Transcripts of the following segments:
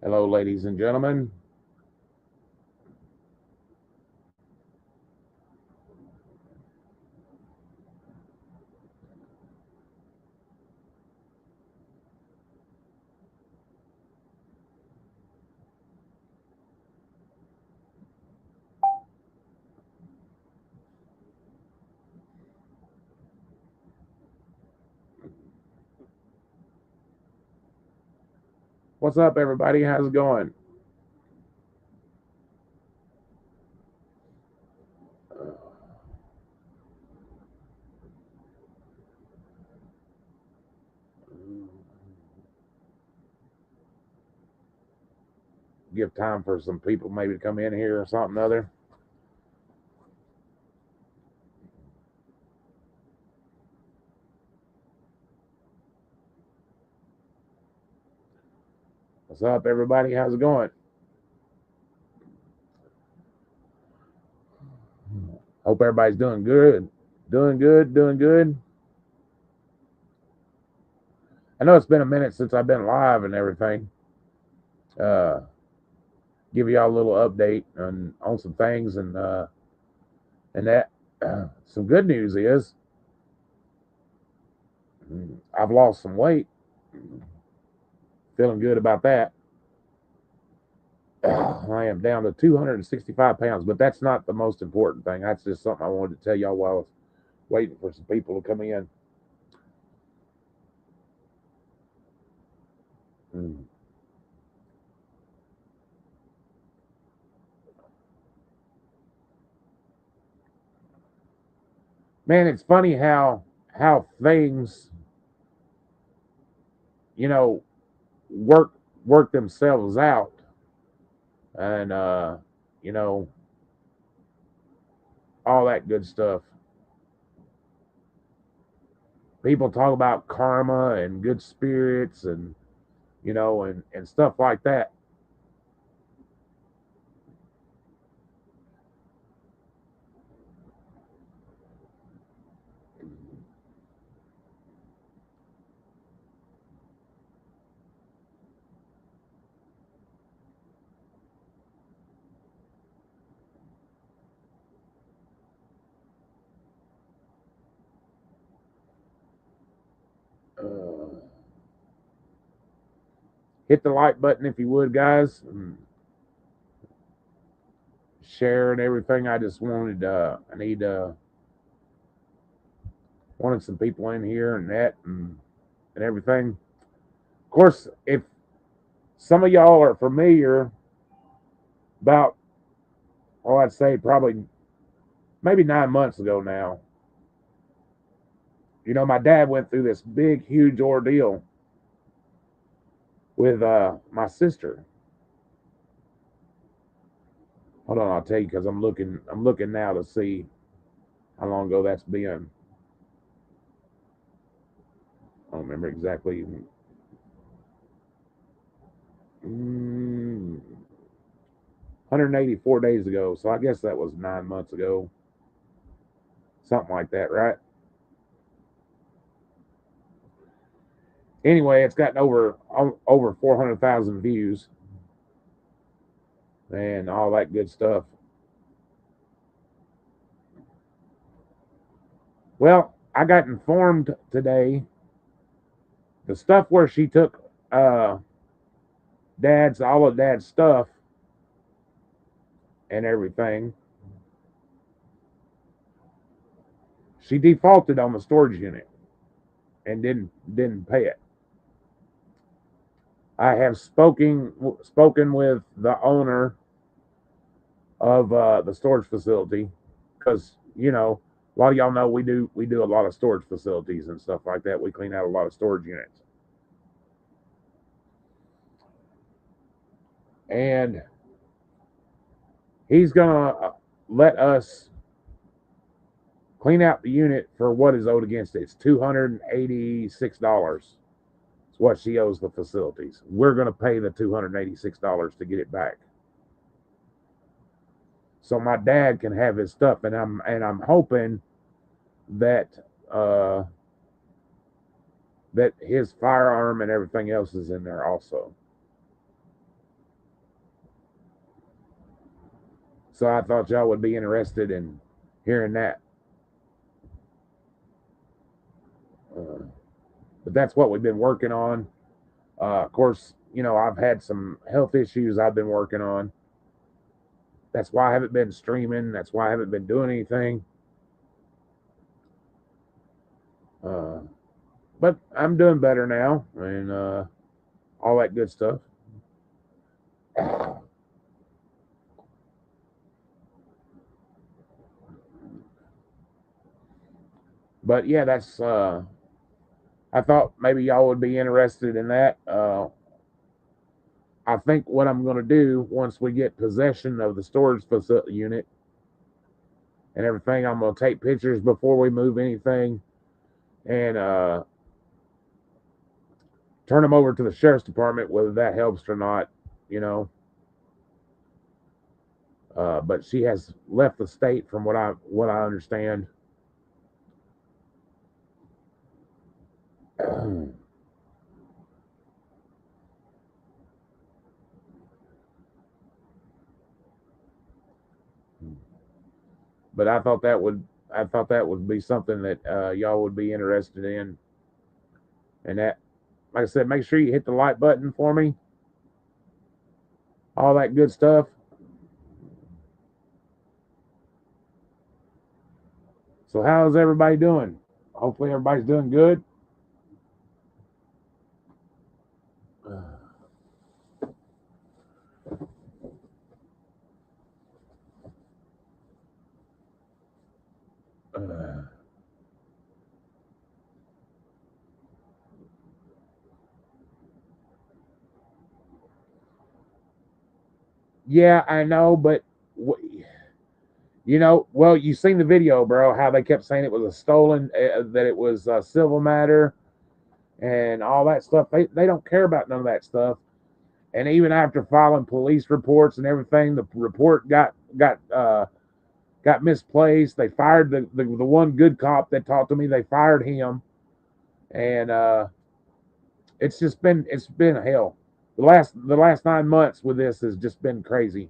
Hello, ladies and gentlemen. What's up, everybody? How's it going? Give time for some people maybe to come in here or something or other. What's up, everybody? How's it going? Hope everybody's doing good. Doing good, doing good. I know it's been a minute since I've been live and everything. Uh, give y'all a little update on some things and that. Some good news is I've lost some weight. Feeling good about that. I am down to 265 pounds, but that's not the most important thing. That's just something I wanted to tell y'all while I was waiting for some people to come in. Mm. Man, it's funny how things, you know, work work themselves out, and you know, all that good stuff. People talk about karma and good spirits and and stuff like that. Uh, hit the like button if you would, guys. And share and everything. I just wanted I need wanted some people in here and that and everything. Of course, if some of y'all are familiar about, oh, I'd say probably maybe 9 months ago now. My dad went through this big, huge ordeal with my sister. Hold on, I'll tell you because I'm looking now to see how long ago that's been. I don't remember exactly. 184 days ago, so I guess that was 9 months ago, something like that, right? Anyway, it's gotten over 400,000 views and all that good stuff. Well, I got informed today the stuff where she took all of dad's stuff and everything. She defaulted on the storage unit and didn't pay it. I have spoken with the owner of the storage facility because a lot of y'all know we do a lot of storage facilities and stuff like that. We clean out a lot of storage units, and he's gonna let us clean out the unit for what is owed against it. It's $286. It's what she owes the facilities. We're gonna pay the $286 to get it back, so my dad can have his stuff. And I'm hoping that uh, that his firearm and everything else is in there also. So I thought y'all would be interested in hearing that. But that's what we've been working on. Of course, I've had some health issues I've been working on. That's why I haven't been streaming. That's why I haven't been doing anything. Uh, but I'm doing better now and all that good stuff. But yeah, that's. I thought maybe y'all would be interested in that. I think what I'm going to do once we get possession of the storage facility unit and everything, I'm going to take pictures before we move anything and turn them over to the sheriff's department, whether that helps or not, you know. But she has left the state, from what I understand. But I thought that would be something that y'all would be interested in, and that, like I said, make sure you hit the like button for me, all that good stuff. So how's everybody doing? Hopefully everybody's doing good. Uh, yeah, I know, but well, you seen the video, bro. How they kept saying it was a stolen, that it was a civil matter and all that stuff. They don't care about none of that stuff. And even after filing police reports and everything, the report got misplaced. They fired the one good cop that talked to me. They fired him, and it's been hell. The last 9 months with this has just been crazy,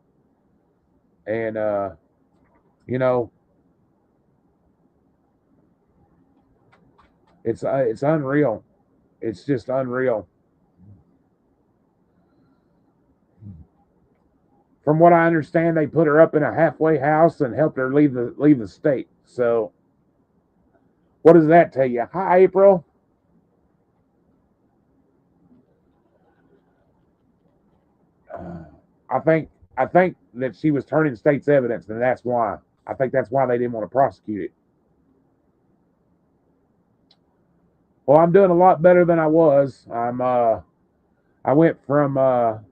and you know it's unreal. It's just unreal. From what I understand, they put her up in a halfway house and helped her leave the state. So what does that tell you? Hi, April. Uh, I think that she was turning state's evidence, and that's why. I think that's why they didn't want to prosecute it. Well, I'm doing a lot better than I was. I went from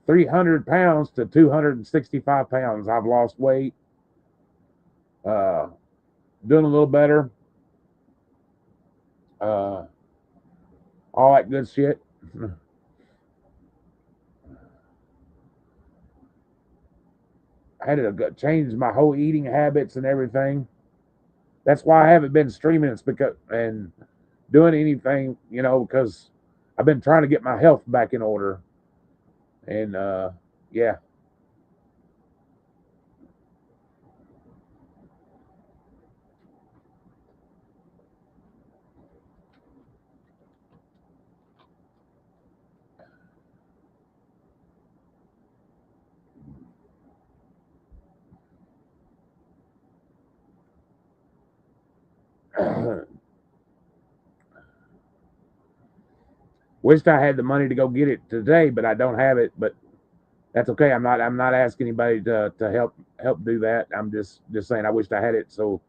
300 pounds to 265 pounds. I've lost weight. Uh, Doing a little better. Uh, all that good shit. I had to change my whole eating habits and everything. That's why I haven't been streaming. It's because and doing anything, because I've been trying to get my health back in order. And yeah. Wished I had the money to go get it today, but I don't have it. But that's okay. I'm not asking anybody to help do that. I'm just saying I wished I had it, so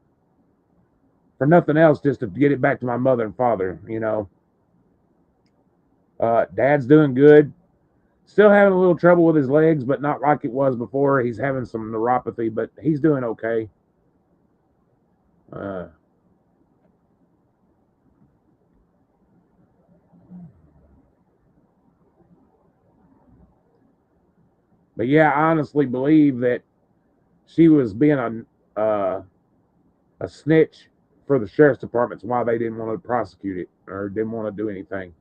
for nothing else, just to get it back to my mother and father. Dad's doing good. Still having a little trouble with his legs, but not like it was before. He's having some neuropathy, but he's doing okay. Uh, but yeah, I honestly believe that she was being a snitch for the sheriff's department's why they didn't want to prosecute it or didn't want to do anything.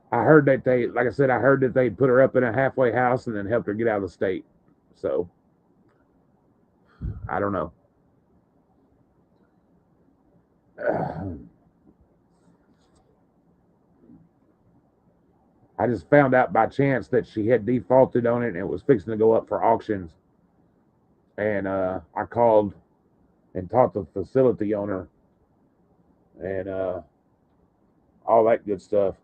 I heard that they, like I said, I heard that they put her up in a halfway house and then helped her get out of the state. So I don't know. I just found out by chance that she had defaulted on it and it was fixing to go up for auctions. And I called and talked to the facility owner and all that good stuff.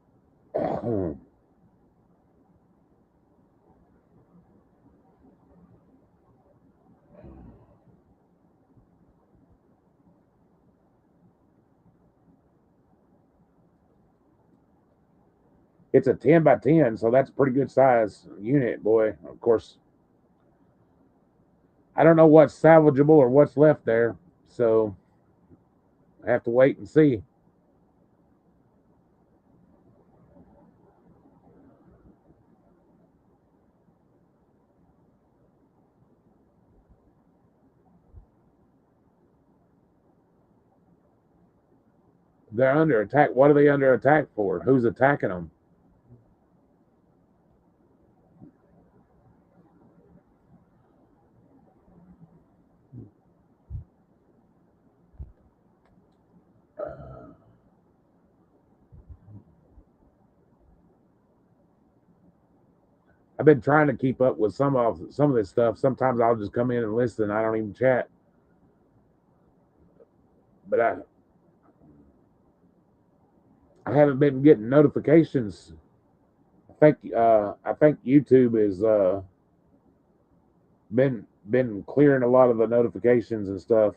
It's a 10 by 10, so that's a pretty good size unit, boy. Of course, I don't know what's salvageable or what's left there, so I have to wait and see. They're under attack. What are they under attack for? Who's attacking them? I've been trying to keep up with some of this stuff. Sometimes I'll just come in and listen. I don't even chat. But I haven't been getting notifications. I think YouTube has been clearing a lot of the notifications and stuff.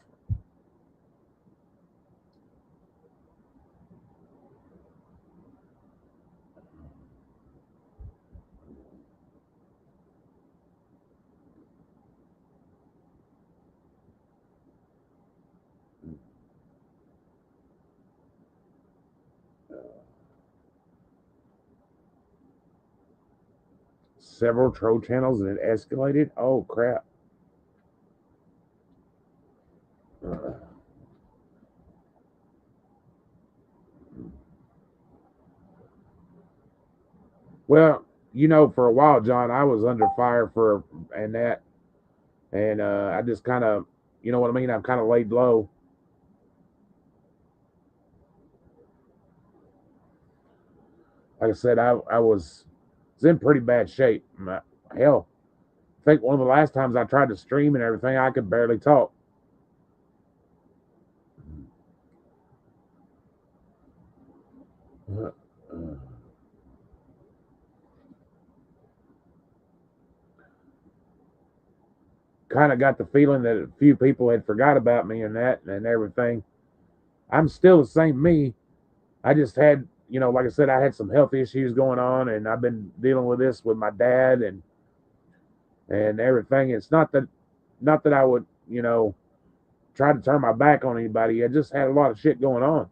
Several troll channels and it escalated. Oh crap! Uh, well, for a while, John, I was under fire for and that, and I just kind of, you know what I mean. I'm kind of laid low. Like I said, I was in pretty bad shape. Hell, I think one of the last times I tried to stream and everything, I could barely talk. Uh, kind of got the feeling that a few people had forgot about me and that and everything. I'm still the same me. I just had, like I said, I had some health issues going on, and I've been dealing with this with my dad and everything. It's not that I would, try to turn my back on anybody. I just had a lot of shit going on.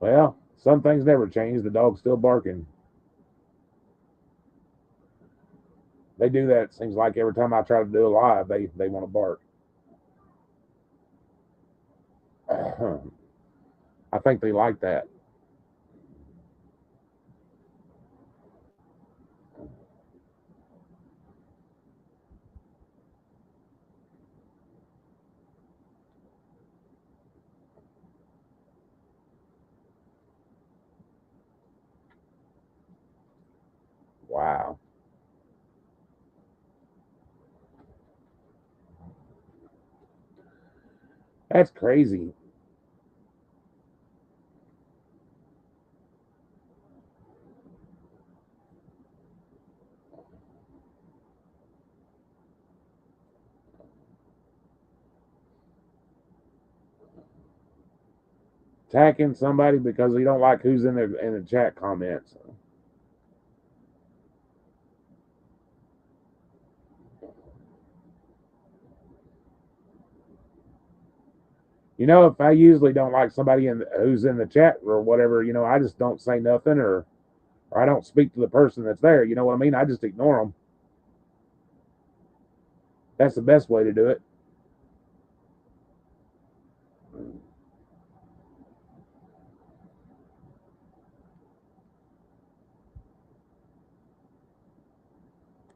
Well, some things never change. The dog's still barking. They do that. It seems like every time I try to do a live, they want to bark. I think they like that. Wow, that's crazy. attacking somebody because you don't like who's in the chat comments. You know, if I usually don't like somebody who's in the chat or whatever, you know, I just don't say nothing, or I don't speak to the person that's there. You know what I mean? I just ignore them. That's the best way to do it.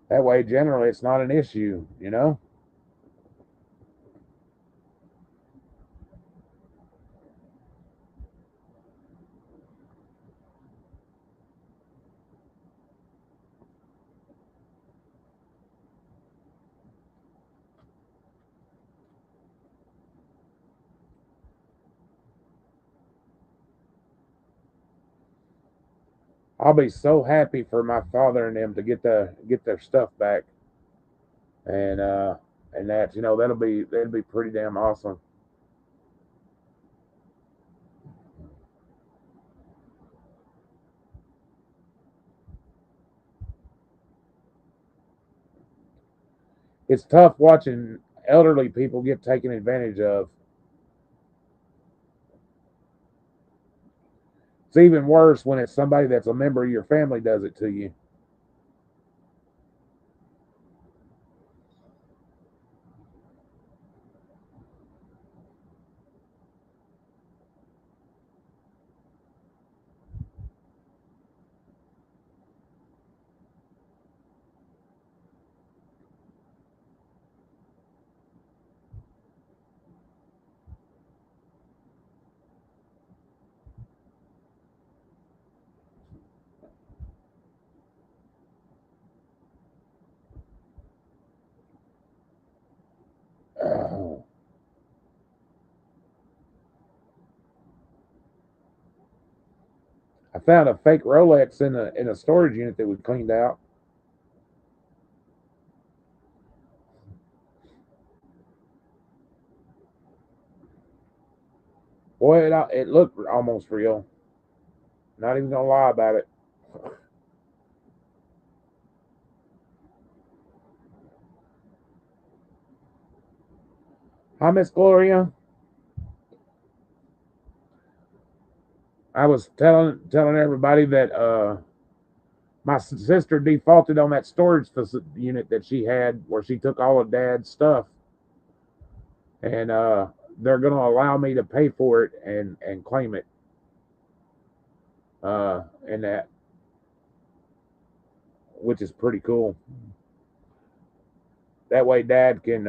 That way, generally, it's not an issue, you know? I'll be so happy for my father and them to get their stuff back, and that, you know, that'll be pretty damn awesome. It's tough watching elderly people get taken advantage of. It's even worse when it's somebody that's a member of your family does it to you. I found a fake Rolex in a storage unit that we cleaned out. Boy, it looked almost real. Not even gonna lie about it. Hi, Miss Gloria. I was telling everybody that my sister defaulted on that storage unit that she had, where she took all of Dad's stuff, and they're gonna allow me to pay for it and claim it. And that, which is pretty cool. That way, Dad can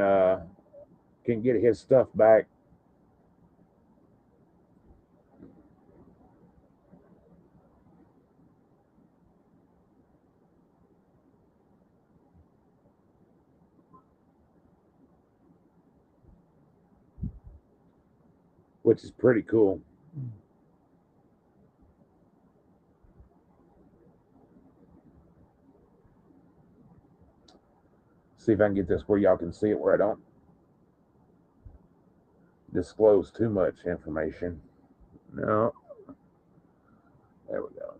get his stuff back. Which is pretty cool. See if I can get this where y'all can see it, where I don't disclose too much information. No, there we go.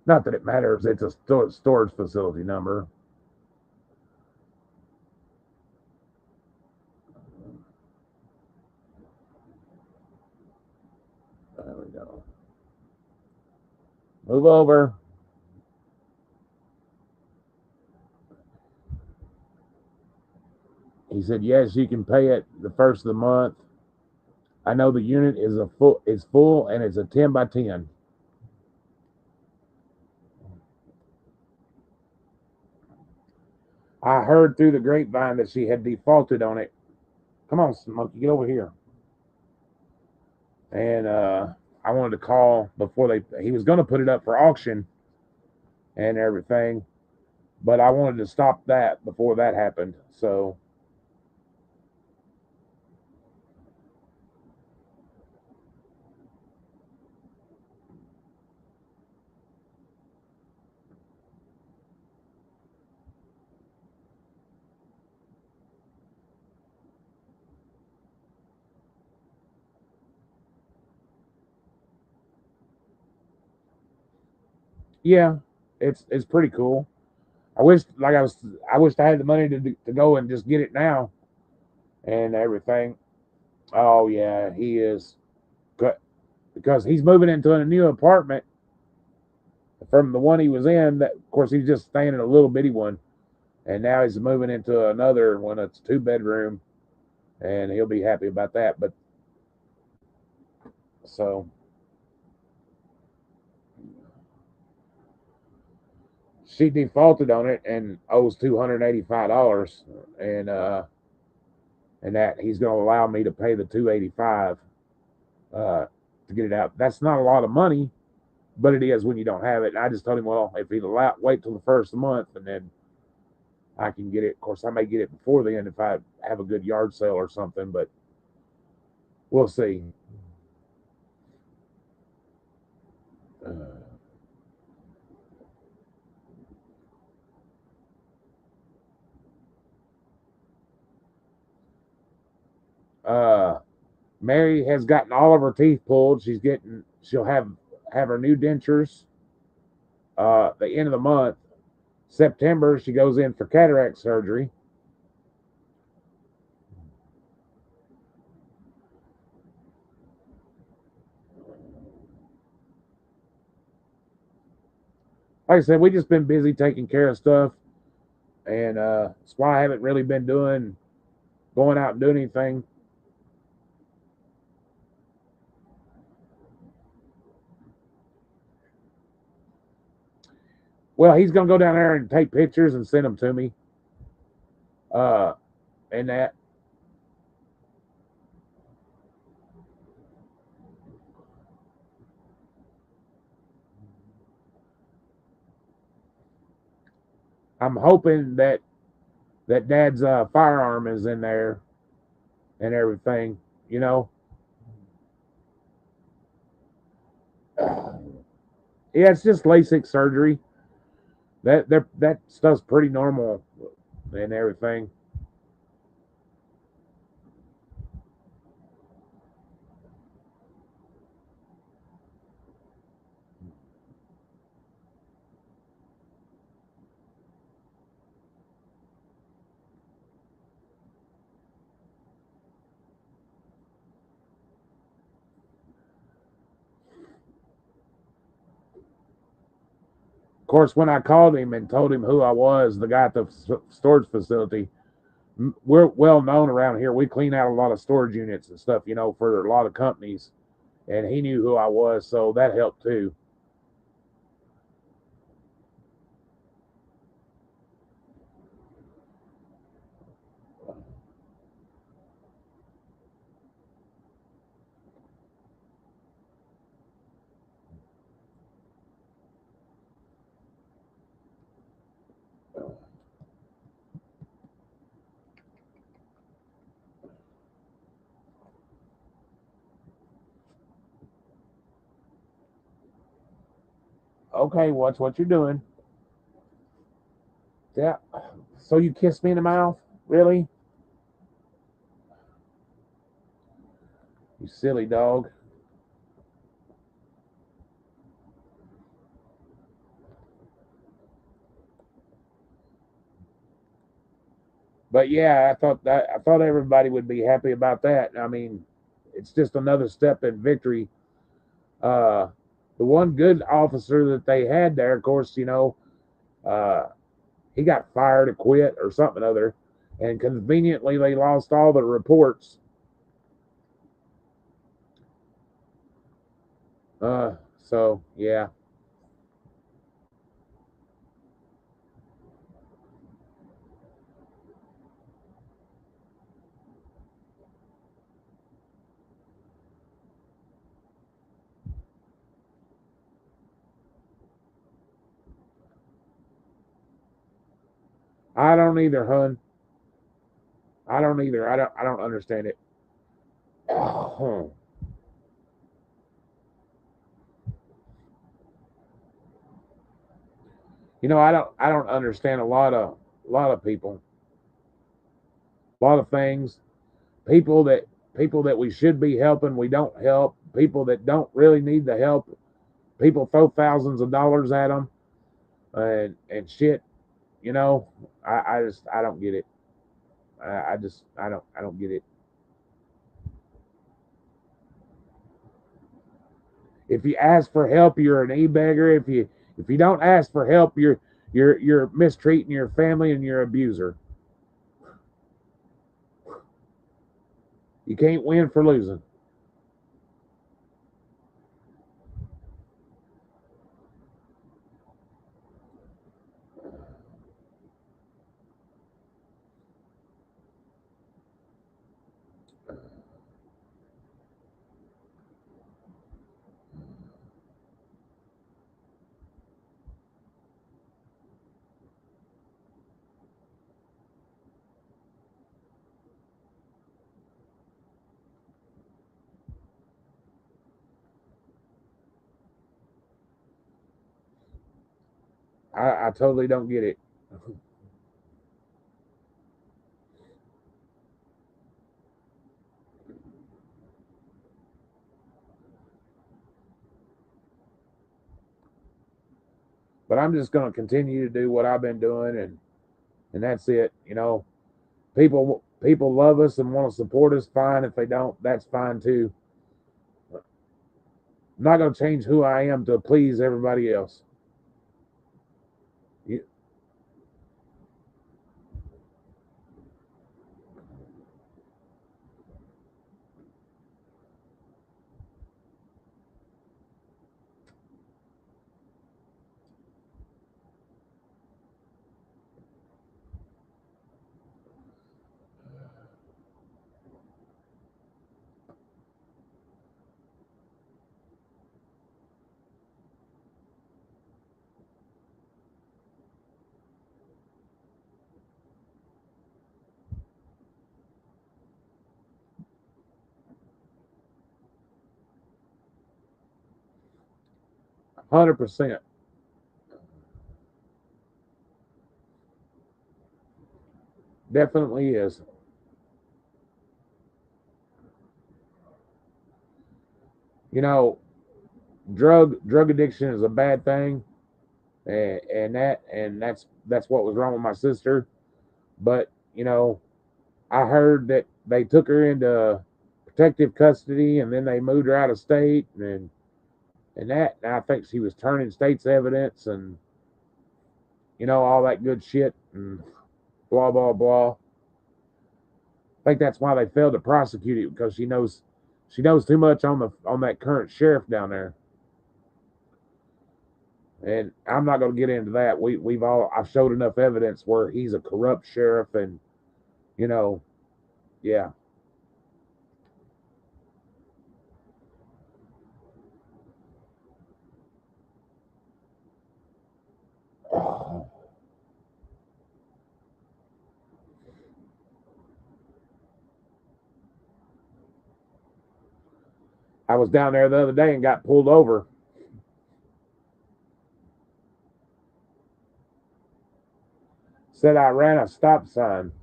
Not that it matters. It's a storage facility number. There we go. Move over. He said, yes, you can pay it the first of the month. I know the unit is full and it's a 10 by 10. I heard through the grapevine that she had defaulted on it. Come on, monkey, get over here. And I wanted to call before he was going to put it up for auction and everything, but I wanted to stop that before that happened. So Yeah, it's pretty cool. I wish, I wished I had the money to go and just get it now and everything. Oh yeah, he is good because he's moving into a new apartment from the one he was in. That, of course, he's just staying in a little bitty one, and now he's moving into another one that's 2 bedroom, and he'll be happy about that. But so she defaulted on it and owes $285, and that he's going to allow me to pay the 285 to get it out. That's not a lot of money, but it is when you don't have it. And I just told him, well, if he'd wait till the first month, and then I can get it. Of course, I may get it before then if I have a good yard sale or something, but we'll see. Uh, Mary has gotten all of her teeth pulled. She'll have her new dentures the end of the month. September, she goes in for cataract surgery. Like I said, we just been busy taking care of stuff, and that's why I haven't really been going out and doing anything. Well, he's gonna go down there and take pictures and send them to me. Uh, and that I'm hoping that Dad's firearm is in there and everything. You know, yeah, it's just LASIK surgery. That stuff's pretty normal and everything. Of course, when I called him and told him who I was, the guy at the storage facility, we're well known around here. We clean out a lot of storage units and stuff, for a lot of companies, and he knew who I was, so that helped too. Okay, watch what you're doing. Yeah. So you kissed me in the mouth? Really? You silly dog. But yeah, I thought everybody would be happy about that. I mean, it's just another step in victory. Uh, the one good officer that they had there, of course, uh, he got fired or quit or something other, and conveniently they lost all the reports. So yeah, I don't either, hun. I don't either. I don't understand it. I don't understand a lot of people, a lot of things. People that people that we should be helping, we don't help. People that don't really need the help, people throw thousands of dollars at them. and shit. You know, I don't get it. I don't get it. If you ask for help, you're an e-beggar. If you don't ask for help, you're mistreating your family and you're an abuser. You can't win for losing. I totally don't get it. But I'm just going to continue to do what I've been doing, and that's it. You know, people love us and want to support us. Fine. If they don't, that's fine too. I'm not going to change who I am to please everybody else. 100%. Definitely is. You know, drug addiction is a bad thing, and that's what was wrong with my sister. But you know, I heard that they took her into protective custody, and then they moved her out of state, and I think she was turning state's evidence, and you know all that good shit, and blah blah blah. I think that's why they failed to prosecute it because she knows too much on that current sheriff down there. And I'm not going to get into that. We've all I've showed enough evidence where he's a corrupt sheriff, and you know, yeah. I was down there the other day and got pulled over. Said I ran a stop sign.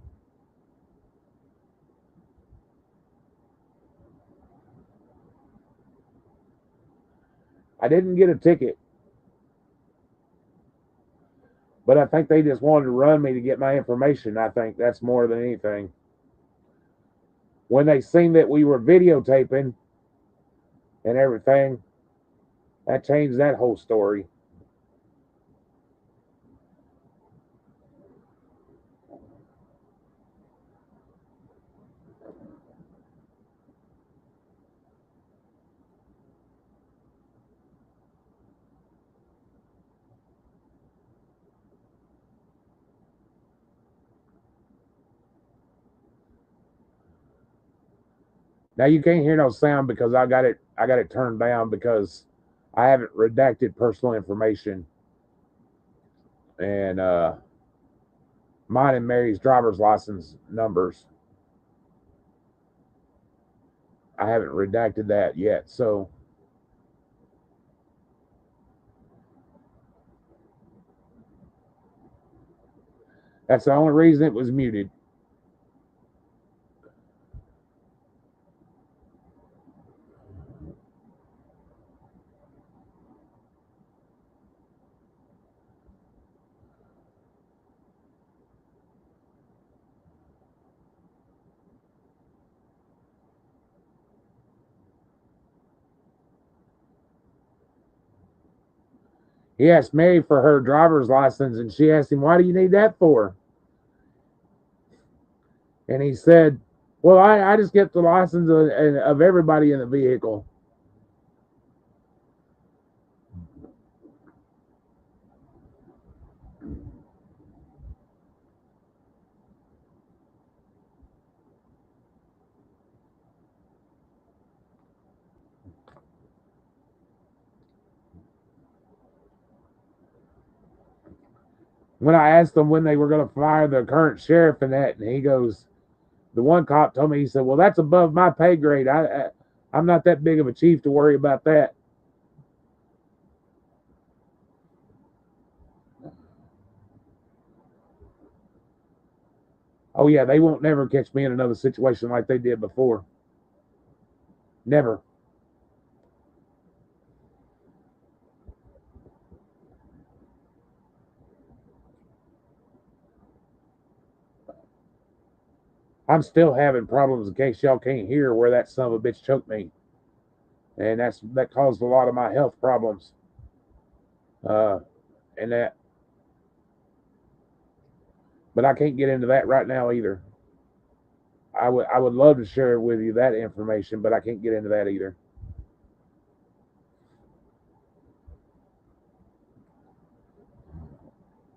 I didn't get a ticket, but I think they just wanted to run me to get my information. I think that's more than anything. When they seen that we were videotaping and everything, that changed that whole story. Now you can't hear no sound because I got it turned down because I haven't redacted personal information, and mine and Mary's driver's license numbers. I haven't redacted that yet. So that's the only reason it was muted. He asked Mary for her driver's license, and she asked him, "Why do you need that for?" And he said, "Well, I just get the license of everybody in the vehicle." When I asked him when they were going to fire the current sheriff and that, and he goes, the one cop told me, he said, "Well, that's above my pay grade. I'm not that big of a chief to worry about that." Oh yeah, they won't never catch me in another situation like they did before. Never. I'm still having problems in case y'all can't hear where that son of a bitch choked me, and that caused a lot of my health problems. Uh, and that, but I can't get into that right now either. I would love to share with you that information, but I can't get into that either.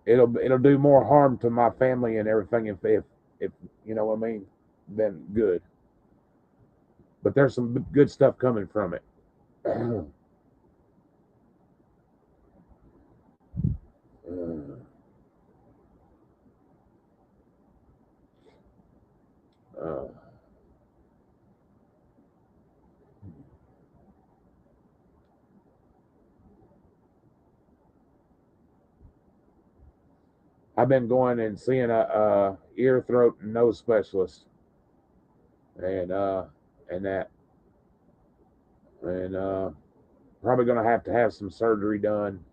It'll do more harm to my family and everything if you know what I mean than good. But there's some good stuff coming from it. uh, I've been going and seeing a ear, throat, and nose specialist, and and that, and probably gonna have to have some surgery done.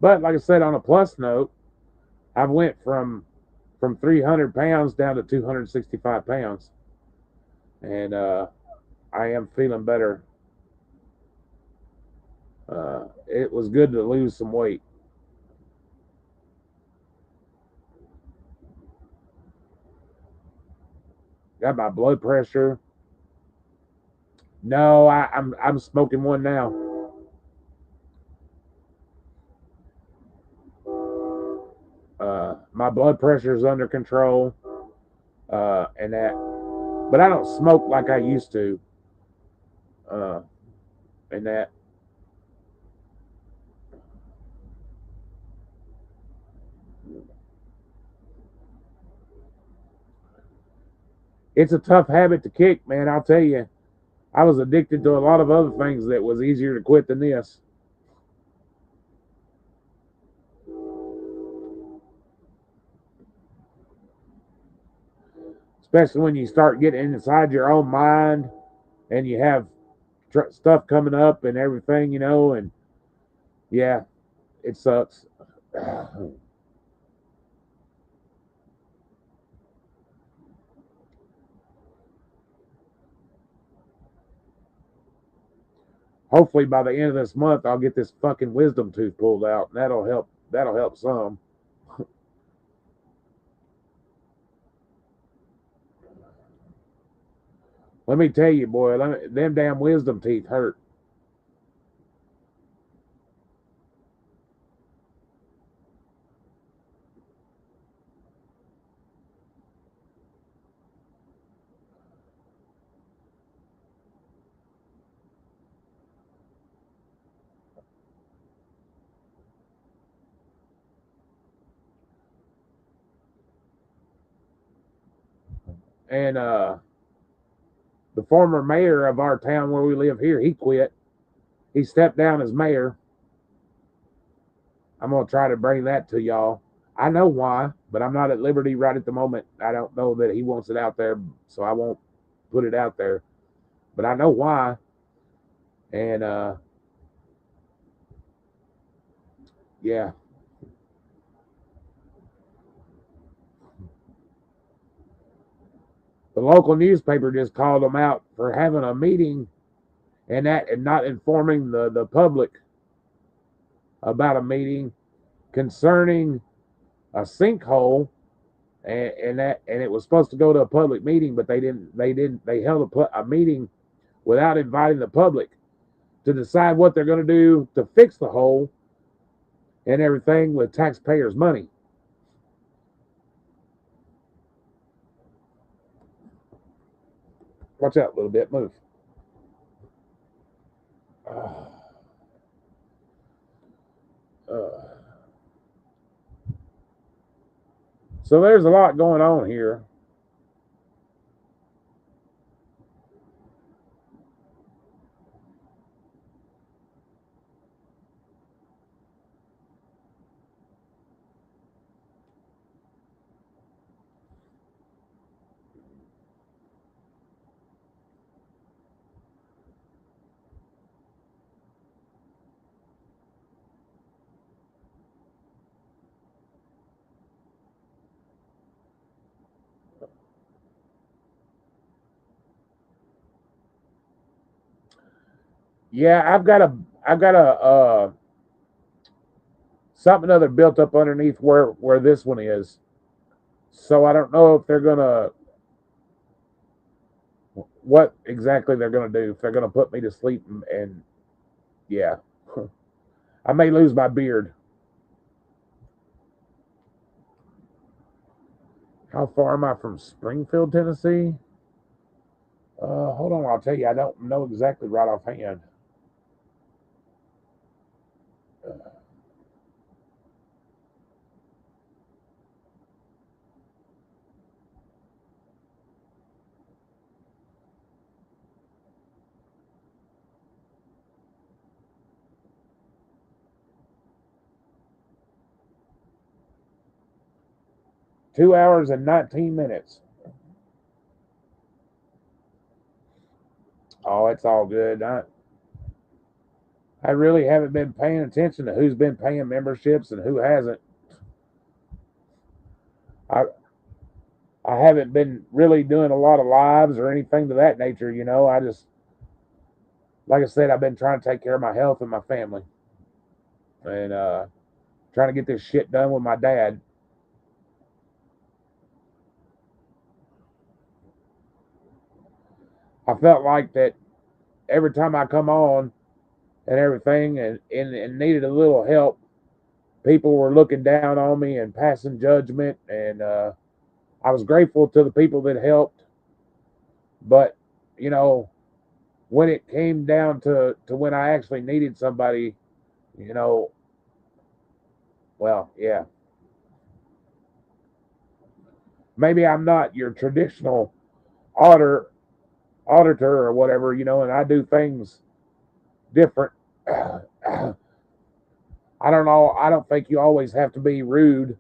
But like I said, on a plus note, I went from 300 pounds down to 265 pounds, and I am feeling better. It was good to lose some weight. Got my blood pressure. No, I'm smoking one now. My blood pressure is under control, and that, but I don't smoke like I used to, uh, and that. It's a tough habit to kick, man. I'll tell you. I was addicted to a lot of other things that was easier to quit than this. Especially when you start getting inside your own mind and you have stuff coming up and everything, and yeah, it sucks. Hopefully by the end of this month I'll get this fucking wisdom tooth pulled out, and that'll help. That'll help some. Let me tell you, boy, them damn wisdom teeth hurt. And the former mayor of our town where we live here, he quit. He stepped down as mayor. I'm gonna try to bring that to y'all. I know why, but I'm not at liberty right at the moment. I don't know that he wants it out there, so I won't put it out there. But I know why, and yeah, the local newspaper just called them out for having a meeting and not informing the public about a meeting concerning a sinkhole, and it was supposed to go to a public meeting, but they held a meeting without inviting the public to decide what they're going to do to fix the hole and everything with taxpayers' money. Watch out a little bit, move. Uh, uh. So there's a lot going on here. Yeah, I've got a something other built up underneath where this one is. So I don't know if they're gonna what exactly they're gonna do. If they're gonna put me to sleep and yeah, I may lose my beard. How far am I from Springfield, Tennessee? Hold on, I'll tell you. I don't know exactly right offhand. 2 hours and 19 minutes. Oh, it's all good. I really haven't been paying attention to who's been paying memberships and who hasn't. I I haven't been really doing a lot of lives or anything to that nature. I just, like I said, I've been trying to take care of my health and my family, and trying to get this shit done with my dad. I felt like that every time I come on and everything, and needed a little help, people were looking down on me and passing judgment, and I was grateful to the people that helped, but you know when it came down to when I actually needed somebody, you know, well, yeah, maybe I'm not your traditional auditor auditor or whatever, and I do things different. I don't know. I don't think you always have to be rude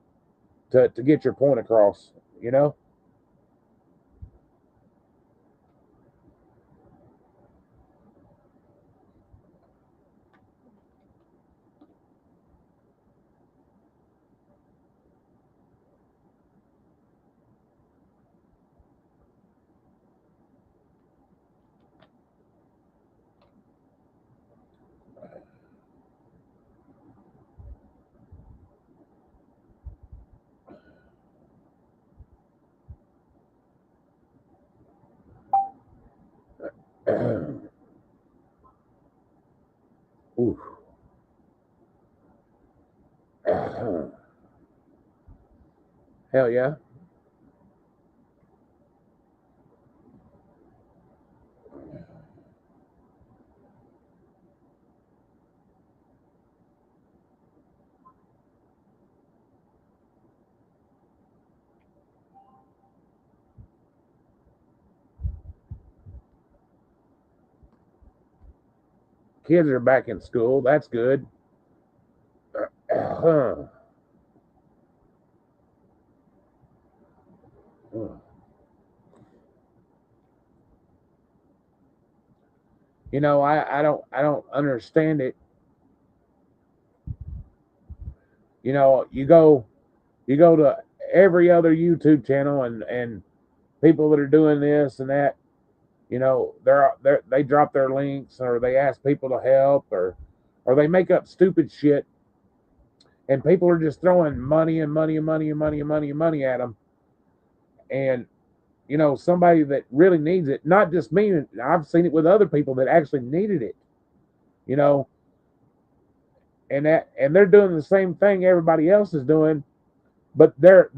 to get your point across, you know? Oof. Hell yeah. Kids are back in school. That's good. I don't understand it. You go to every other YouTube channel and people that are doing this and that. They drop their links or they ask people to help or they make up stupid shit and people are just throwing money and money and money and money and money and money at them. And somebody that really needs it, not just me, I've seen it with other people that actually needed it, you know, and they're doing the same thing everybody else is doing, but they're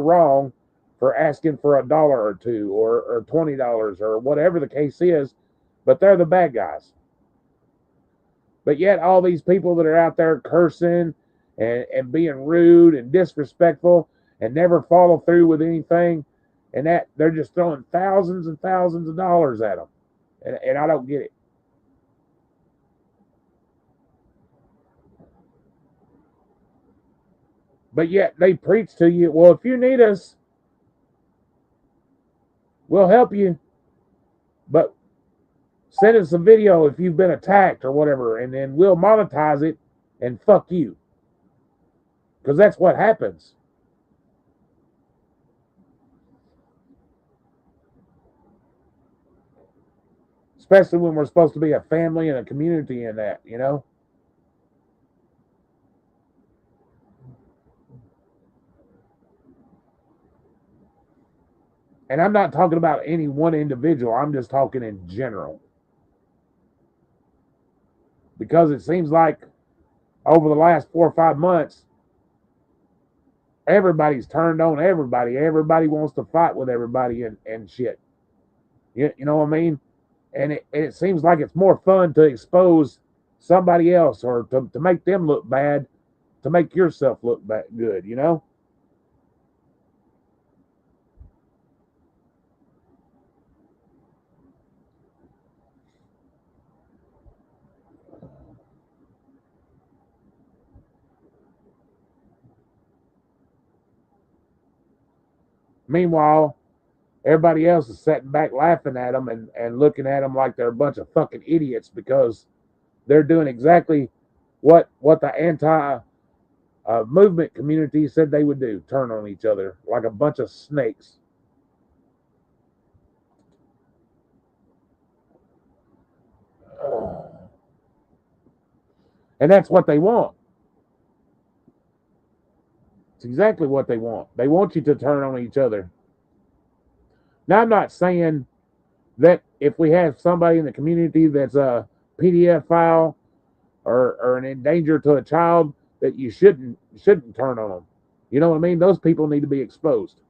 wrong for asking for $1 or two or $20 or whatever the case is, but they're the bad guys. But yet all these people that are out there cursing and being rude and disrespectful and never follow through with anything, and that they're just throwing thousands and thousands of dollars at them, and I don't get it. But yet they preach to you, well, if you need us, we'll help you, but send us a video if you've been attacked or whatever, and then we'll monetize it and fuck you, because that's what happens. Especially when we're supposed to be a family and a community in that. And I'm not talking about any one individual, I'm just talking in general. Because it seems like over the last 4 or 5 months, everybody's turned on everybody. Everybody wants to fight with everybody and shit. You know what I mean? And it seems like it's more fun to expose somebody else or to make them look bad, to make yourself look good. Meanwhile, everybody else is sitting back laughing at them and looking at them like they're a bunch of fucking idiots because they're doing exactly what the anti movement community said they would do: turn on each other like a bunch of snakes. And that's what they want. It's exactly what they want. They want you to turn on each other. Now, I'm not saying that if we have somebody in the community that's a PDF file or an endanger to a child, that you shouldn't turn on them. You know what I mean? Those people need to be exposed.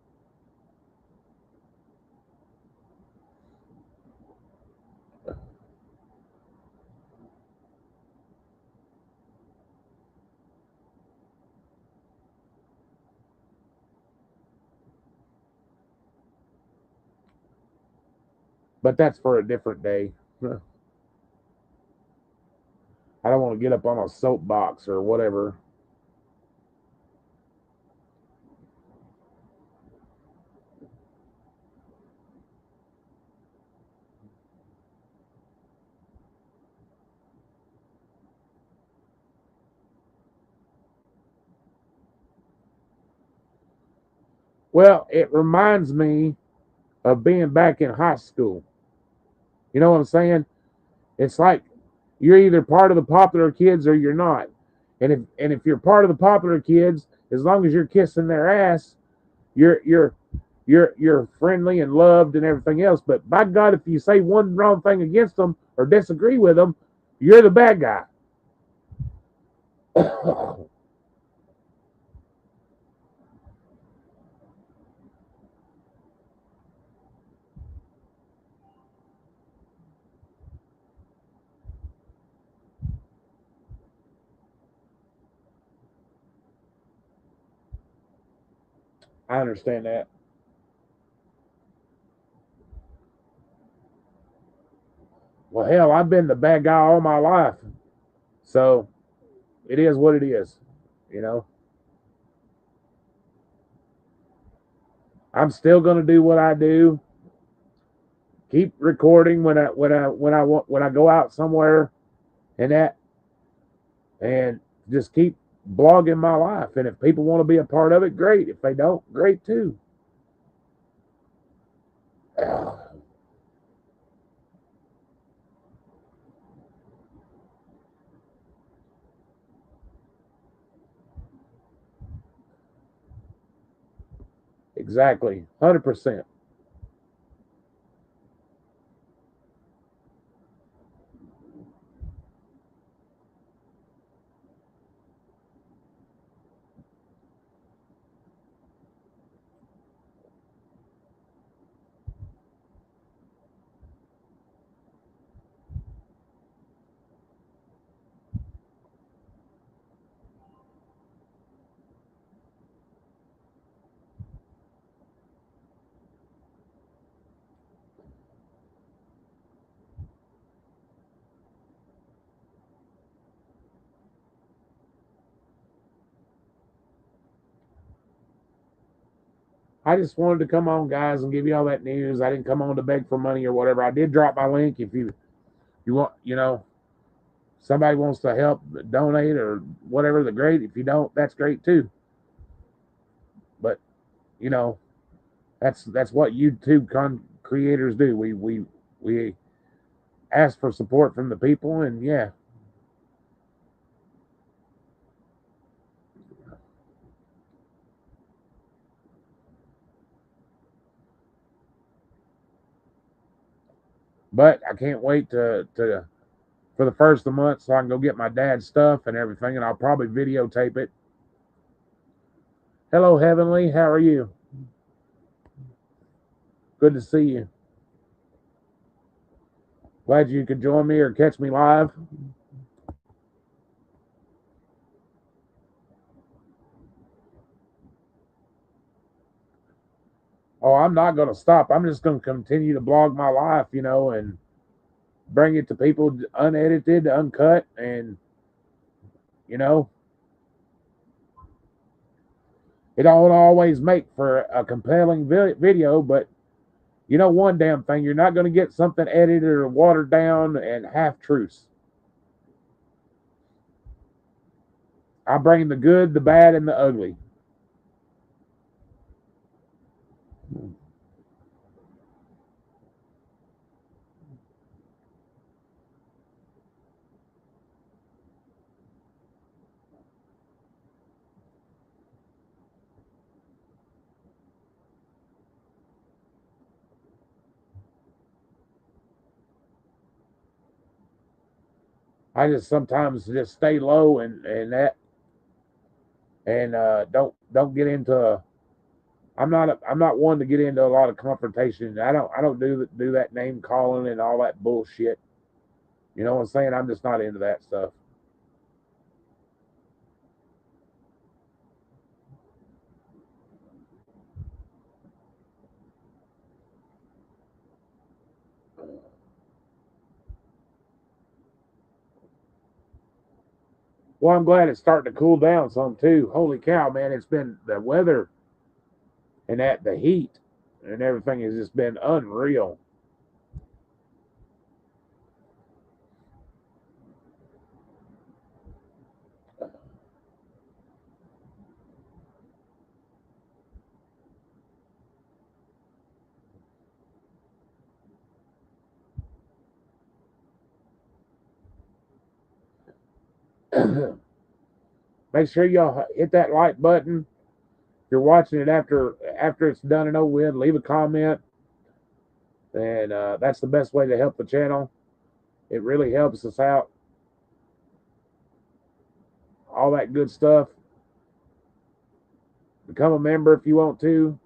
But that's for a different day. I don't want to get up on a soapbox or whatever. Well, it reminds me of being back in high school. You know what I'm saying? It's like you're either part of the popular kids or you're not. And if you're part of the popular kids, as long as you're kissing their ass, you're friendly and loved and everything else. But by God, if you say one wrong thing against them or disagree with them, you're the bad guy. I understand that. Well, hell, I've been the bad guy all my life. So it is what it is. You know, I'm still going to do what I do. keep recording when I go out somewhere and that, and just keep blogging my life. And if people want to be a part of it, great. If they don't, great too. Exactly, 100%. I just wanted to come on, guys, and give you all that news. I didn't come on to beg for money or whatever. I did drop my link if you want, somebody wants to help donate or whatever. The great. If you don't, that's great too. But you know, that's what YouTube creators do. We ask for support from the people, and yeah. But I can't wait to for the first of the month so I can go get my dad's stuff and everything, and I'll probably videotape it. Hello, Heavenly. How are you? Good to see you. Glad you could join me or catch me live. Oh, I'm not going to stop. I'm just going to continue to blog my life, and bring it to people unedited, uncut, and, you know, it don't always make for a compelling video, but one damn thing, you're not going to get something edited or watered down and half truths. I bring the good, the bad, and the ugly. I just sometimes just stay low and that, and don't get into. I'm not one to get into a lot of confrontation. I don't do that name calling and all that bullshit. You know what I'm saying? I'm just not into that stuff. Well, I'm glad it's starting to cool down some too. Holy cow, man! It's been the weather and that the heat and everything has just been unreal. Make sure y'all hit that like button. If you're watching it after it's done and over with, leave a comment, and that's the best way to help the channel. It really helps us out. All that good stuff. Become a member if you want to.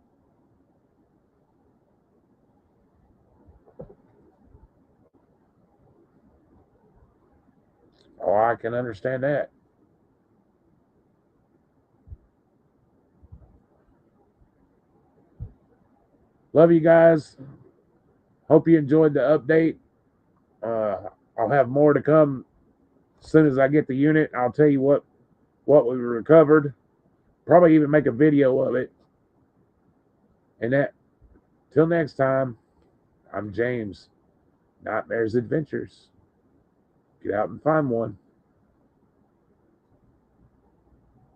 Oh, I can understand that. Love you guys. Hope you enjoyed the update. I'll have more to come as soon as I get the unit. I'll tell you what we recovered. Probably even make a video of it. And that. Till next time. I'm James. Nightmares Adventures. Get out and find one.